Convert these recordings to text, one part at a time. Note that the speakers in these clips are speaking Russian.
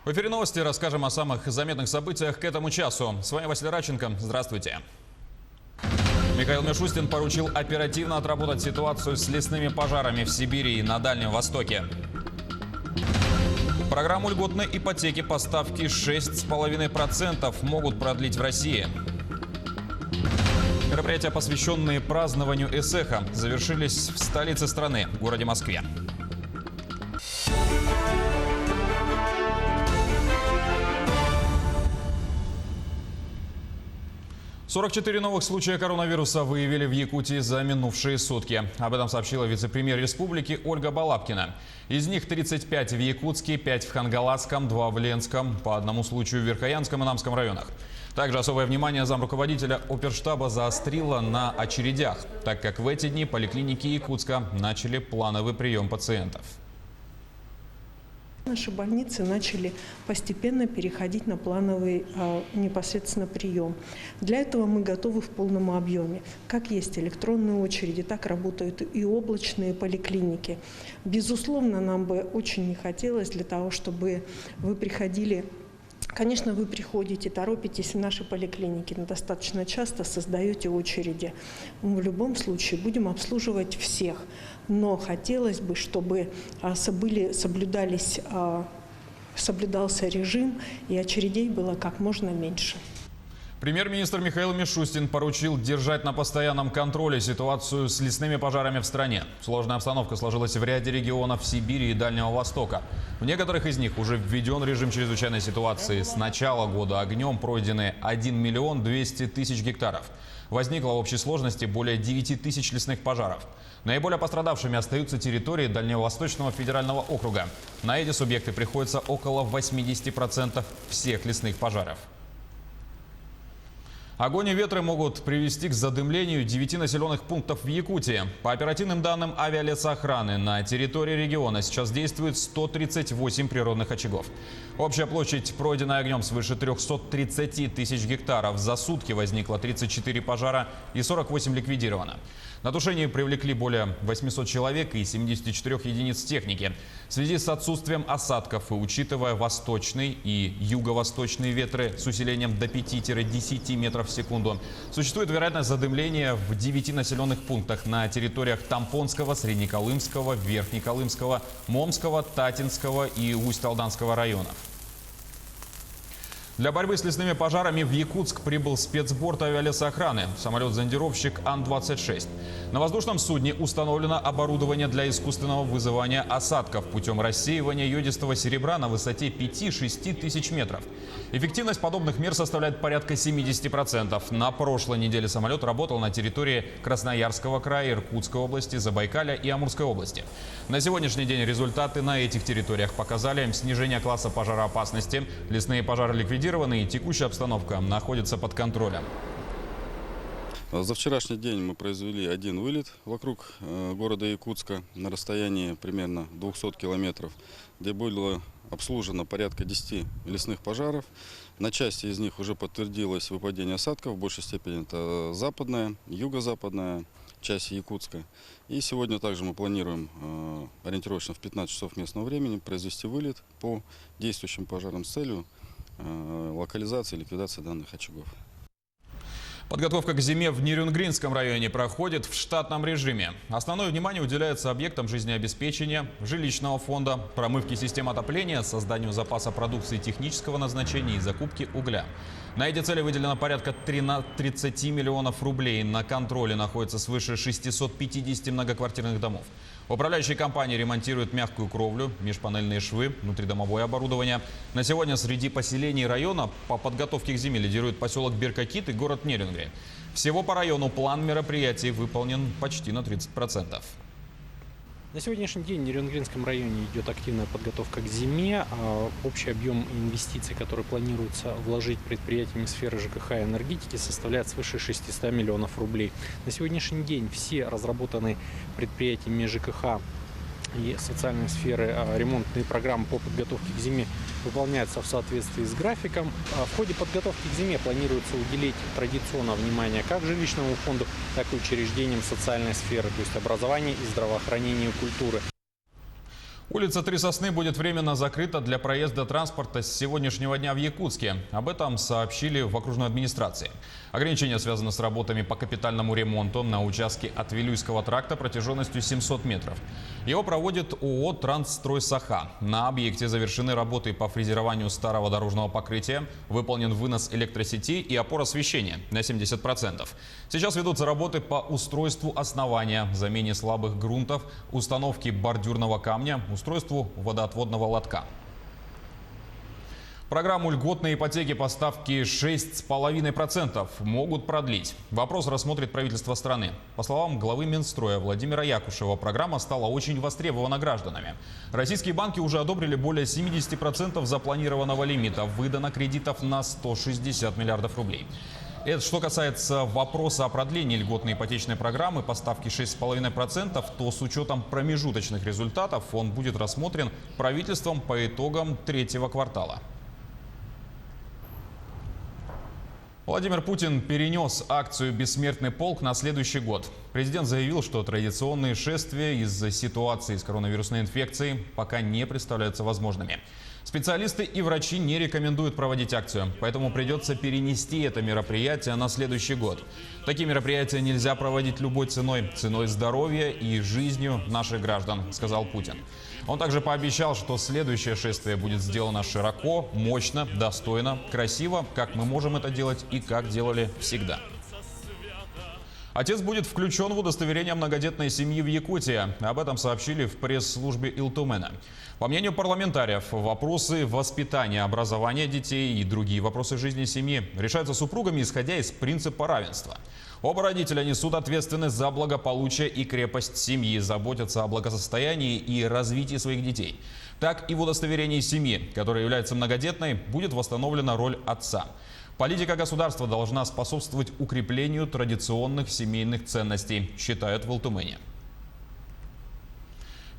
В эфире новости расскажем о самых заметных событиях к этому часу. С вами Василий Радченко. Здравствуйте. Михаил Мишустин поручил оперативно отработать ситуацию с лесными пожарами в Сибири и на Дальнем Востоке. Программу льготной ипотеки по ставке 6,5% могут продлить в России. Мероприятия, посвященные празднованию Эсэха, завершились в столице страны, городе Москве. 44 новых случая коронавируса выявили в Якутии за минувшие сутки. Об этом сообщила вице-премьер республики Ольга Балабкина. Из них 35 в Якутске, 5 в Хангаласском, 2 в Ленском, по одному случаю в Верхоянском и Намском районах. Также особое внимание замруководителя оперштаба заострила на очередях, так как в эти дни поликлиники Якутска начали плановый прием пациентов. Наши больницы начали постепенно переходить на плановый непосредственно прием. Для этого мы готовы в полном объеме. Как есть электронные очереди, так работают и облачные поликлиники. Безусловно, нам бы очень не хотелось для того, чтобы вы приходили. Конечно, вы приходите, торопитесь в наши поликлиники, но достаточно часто создаете очереди. Мы в любом случае будем обслуживать всех, но хотелось бы, чтобы соблюдался режим и очередей было как можно меньше. Премьер-министр Михаил Мишустин поручил держать на постоянном контроле ситуацию с лесными пожарами в стране. Сложная обстановка сложилась в ряде регионов Сибири и Дальнего Востока. В некоторых из них уже введен режим чрезвычайной ситуации. С начала года огнем пройдены 1 миллион 200 тысяч гектаров. Возникло в общей сложности более 9 тысяч лесных пожаров. Наиболее пострадавшими остаются территории Дальневосточного федерального округа. На эти субъекты приходится около 80% всех лесных пожаров. Огонь и ветры могут привести к задымлению 9 населенных пунктов в Якутии. По оперативным данным авиалесохраны, на территории региона сейчас действует 138 природных очагов. Общая площадь, пройденная огнем, свыше 330 тысяч гектаров. За сутки возникло 34 пожара и 48 ликвидировано. На тушение привлекли более 800 человек и 74 единиц техники. В связи с отсутствием осадков и учитывая восточный и юго-восточные ветры с усилением до 5-10 метров в секунду, существует вероятность задымления в 9 населенных пунктах на территориях Тампонского, Среднеколымского, Верхнеколымского, Момского, Татинского и Усть-Алданского районов. Для борьбы с лесными пожарами в Якутск прибыл спецборд авиалесохраны, самолет-зондировщик Ан-26. На воздушном судне установлено оборудование для искусственного вызывания осадков путем рассеивания йодистого серебра на высоте 5-6 тысяч метров. Эффективность подобных мер составляет порядка 70%. На прошлой неделе самолет работал на территории Красноярского края, Иркутской области, Забайкалья и Амурской области. На сегодняшний день результаты на этих территориях показали снижение класса пожароопасности, лесные пожары ликвидированы, и текущая обстановка находится под контролем. За вчерашний день мы произвели один вылет вокруг города Якутска на расстоянии примерно 200 километров, где было обслужено порядка 10 лесных пожаров. На части из них уже подтвердилось выпадение осадков, в большей степени это западная, юго-западная часть Якутска. И сегодня также мы планируем ориентировочно в 15 часов местного времени произвести вылет по действующим пожарам с целью локализации и ликвидации данных очагов. Подготовка к зиме в Нерюнгринском районе проходит в штатном режиме. Основное внимание уделяется объектам жизнеобеспечения, жилищного фонда, промывке систем отопления, созданию запаса продукции технического назначения и закупке угля. На эти цели выделено порядка 30 миллионов рублей. На контроле находится свыше 650 многоквартирных домов. Управляющие компании ремонтируют мягкую кровлю, межпанельные швы, внутридомовое оборудование. На сегодня среди поселений района по подготовке к зиме лидирует поселок Беркакит и город Нерюнгри. Всего по району план мероприятий выполнен почти на 30%. На сегодняшний день в Нерюнгринском районе идет активная подготовка к зиме. Общий объем инвестиций, который планируется вложить предприятиями сферы ЖКХ и энергетики, составляет свыше 600 миллионов рублей. На сегодняшний день все разработанные предприятиями ЖКХ и социальной сферы ремонтные программы по подготовке к зиме выполняются в соответствии с графиком. В ходе подготовки к зиме планируется уделить традиционное внимание как жилищному фонду, так и учреждениям социальной сферы, то есть образования и здравоохранения и культуры. Улица Три Сосны будет временно закрыта для проезда транспорта с сегодняшнего дня в Якутске. Об этом сообщили в окружной администрации. Ограничения связаны с работами по капитальному ремонту на участке от Вилюйского тракта протяженностью 700 метров. Его проводит ООО «Трансстрой Саха». На объекте завершены работы по фрезерованию старого дорожного покрытия, выполнен вынос электросетей и опор освещения на 70%. Сейчас ведутся работы по устройству основания, замене слабых грунтов, установке бордюрного камня, устройству водоотводного лотка. Программу льготной ипотеки по ставке 6,5% могут продлить. Вопрос рассмотрит правительство страны. По словам главы Минстроя Владимира Якушева, программа стала очень востребована гражданами. Российские банки уже одобрили более 70% запланированного лимита. Выдано кредитов на 160 миллиардов рублей. Это что касается вопроса о продлении льготной ипотечной программы по ставке 6,5%, то с учетом промежуточных результатов он будет рассмотрен правительством по итогам третьего квартала. Владимир Путин перенес акцию «Бессмертный полк» на следующий год. Президент заявил, что традиционные шествия из-за ситуации с коронавирусной инфекцией пока не представляются возможными. Специалисты и врачи не рекомендуют проводить акцию, поэтому придется перенести это мероприятие на следующий год. Такие мероприятия нельзя проводить любой ценой, ценой здоровья и жизнью наших граждан, сказал Путин. Он также пообещал, что следующее шествие будет сделано широко, мощно, достойно, красиво, как мы можем это делать и как делали всегда. Отец будет включен в удостоверение многодетной семьи в Якутии. Об этом сообщили в пресс-службе Илтумена. По мнению парламентариев, вопросы воспитания, образования детей и другие вопросы жизни семьи решаются супругами, исходя из принципа равенства. Оба родителя несут ответственность за благополучие и крепость семьи, заботятся о благосостоянии и развитии своих детей. Так и в удостоверении семьи, которая является многодетной, будет восстановлена роль отца. Политика государства должна способствовать укреплению традиционных семейных ценностей, считают в Илтумене.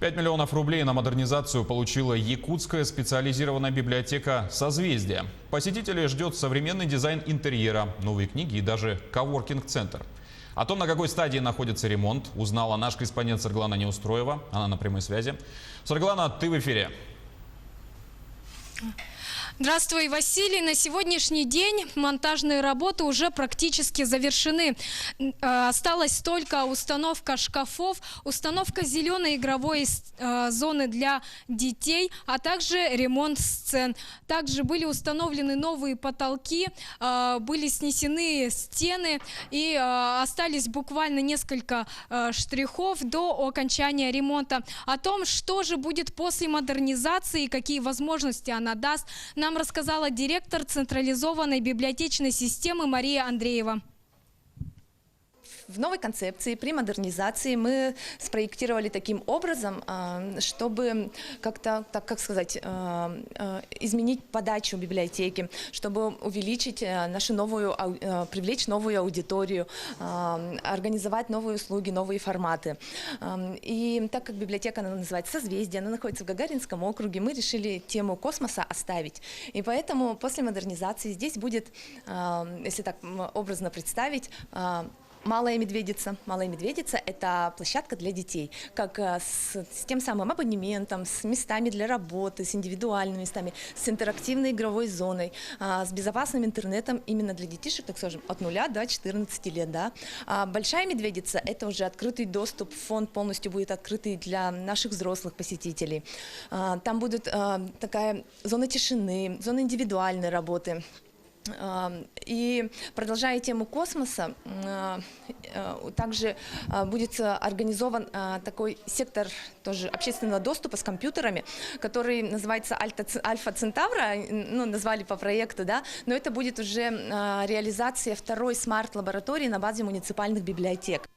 5 миллионов рублей на модернизацию получила якутская специализированная библиотека «Созвездие». Посетителей ждет современный дизайн интерьера, новые книги и даже коворкинг-центр. О том, на какой стадии находится ремонт, узнала наш корреспондент Сарглана Неустроева. Она на прямой связи. Сарглана, ты в эфире. Здравствуй, Василий. На сегодняшний день монтажные работы уже практически завершены. Осталась только установка шкафов, установка зеленой игровой зоны для детей, а также ремонт сцен. Также были установлены новые потолки, были снесены стены и остались буквально несколько штрихов до окончания ремонта. О том, что же будет после модернизации и какие возможности она даст, нам рассказала директор централизованной библиотечной системы Мария Андреева. В новой концепции при модернизации мы спроектировали таким образом, чтобы как-то, изменить подачу библиотеки, чтобы увеличить привлечь новую аудиторию, организовать новые услуги, новые форматы. И так как библиотека называется «Созвездие», она находится в Гагаринском округе, мы решили тему космоса оставить. И поэтому после модернизации здесь будет, если так образно представить, Малая Медведица. Малая Медведица – это площадка для детей, как с тем самым абонементом, с местами для работы, с индивидуальными местами, с интерактивной игровой зоной, с безопасным интернетом именно для детишек, так скажем, от 0 до 14 лет. Да. А Большая Медведица – это уже открытый доступ, фонд полностью будет открытый для наших взрослых посетителей. Там будет такая зона тишины, зона индивидуальной работы. И продолжая тему космоса, также будет организован такой сектор тоже общественного доступа с компьютерами, который называется Альфа Центавра, назвали по проекту, да, но это будет уже реализация второй смарт-лаборатории на базе муниципальных библиотек.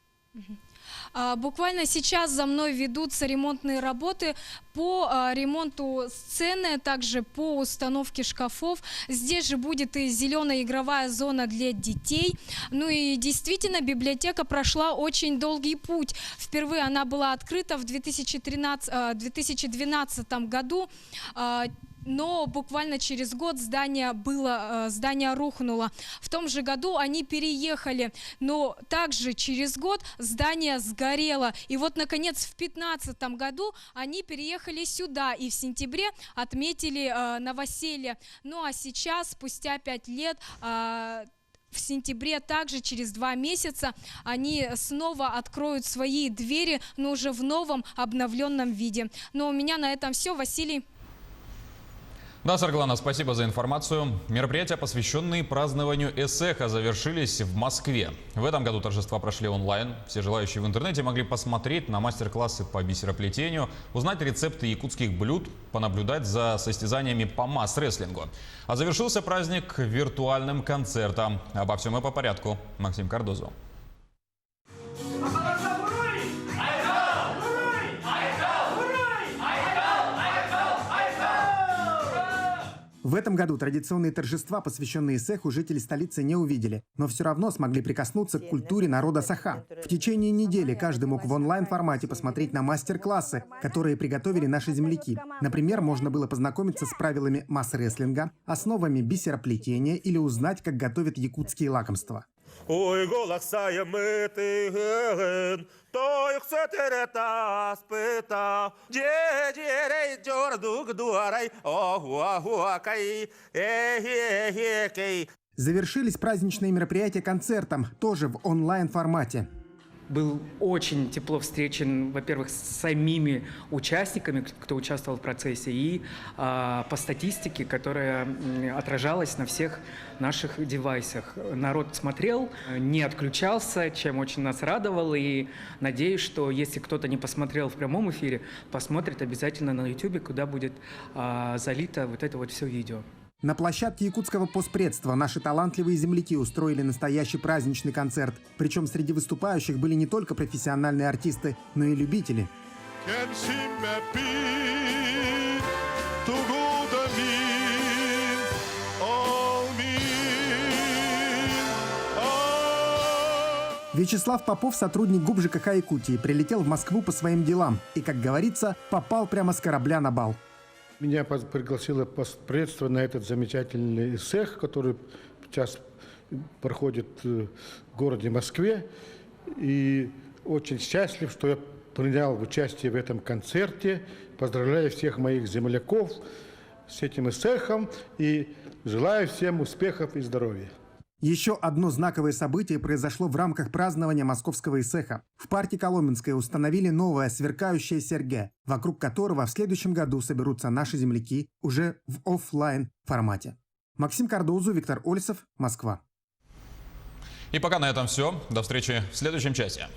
Буквально сейчас за мной ведутся ремонтные работы по ремонту сцены, также по установке шкафов. Здесь же будет и зеленая игровая зона для детей. Ну и действительно, библиотека прошла очень долгий путь. Впервые она была открыта в 2012 году. но буквально через год здание рухнуло. В том же году они переехали, но также через год здание сгорело. И вот, наконец, в 2015 году они переехали сюда и в сентябре отметили новоселье. Ну а сейчас, спустя 5 лет, в сентябре, также через 2 месяца, они снова откроют свои двери, но уже в новом обновленном виде. Но у меня на этом все. Василий. Да, Сарглана, спасибо за информацию. Мероприятия, посвященные празднованию Эсэха, завершились в Москве. В этом году торжества прошли онлайн. Все желающие в интернете могли посмотреть на мастер-классы по бисероплетению, узнать рецепты якутских блюд, понаблюдать за состязаниями по масс-рестлингу. А завершился праздник виртуальным концертом. Обо всем и по порядку. Максим Кардозу. В этом году традиционные торжества, посвященные Эсэху, жители столицы не увидели, но все равно смогли прикоснуться к культуре народа Саха. В течение недели каждый мог в онлайн-формате посмотреть на мастер-классы, которые приготовили наши земляки. Например, можно было познакомиться с правилами масс-рестлинга, основами бисероплетения или узнать, как готовят якутские лакомства. Завершились праздничные мероприятия концертом, тоже в онлайн-формате. Был очень тепло встречен, во-первых, с самими участниками, кто участвовал в процессе, и по статистике, которая отражалась на всех наших девайсах. Народ смотрел, не отключался, чем очень нас радовало, и надеюсь, что если кто-то не посмотрел в прямом эфире, посмотрит обязательно на YouTube, куда будет залито вот это вот все видео. На площадке якутского постпредства наши талантливые земляки устроили настоящий праздничный концерт. Причем среди выступающих были не только профессиональные артисты, но и любители. Вячеслав Попов, сотрудник ГУП ЖКХ Якутии, прилетел в Москву по своим делам и, как говорится, попал прямо с корабля на бал. Меня пригласило постпредство на этот замечательный Эсэх, который сейчас проходит в городе Москве. И очень счастлив, что я принял участие в этом концерте. Поздравляю всех моих земляков с этим Эсэхом и желаю всем успехов и здоровья. Еще одно знаковое событие произошло в рамках празднования московского Эсэха. В парке Коломенское установили новое сверкающее серге, вокруг которого в следующем году соберутся наши земляки уже в офлайн формате. Максим Кардозу, Виктор Ольцев, Москва. И пока на этом все. До встречи в следующем часе.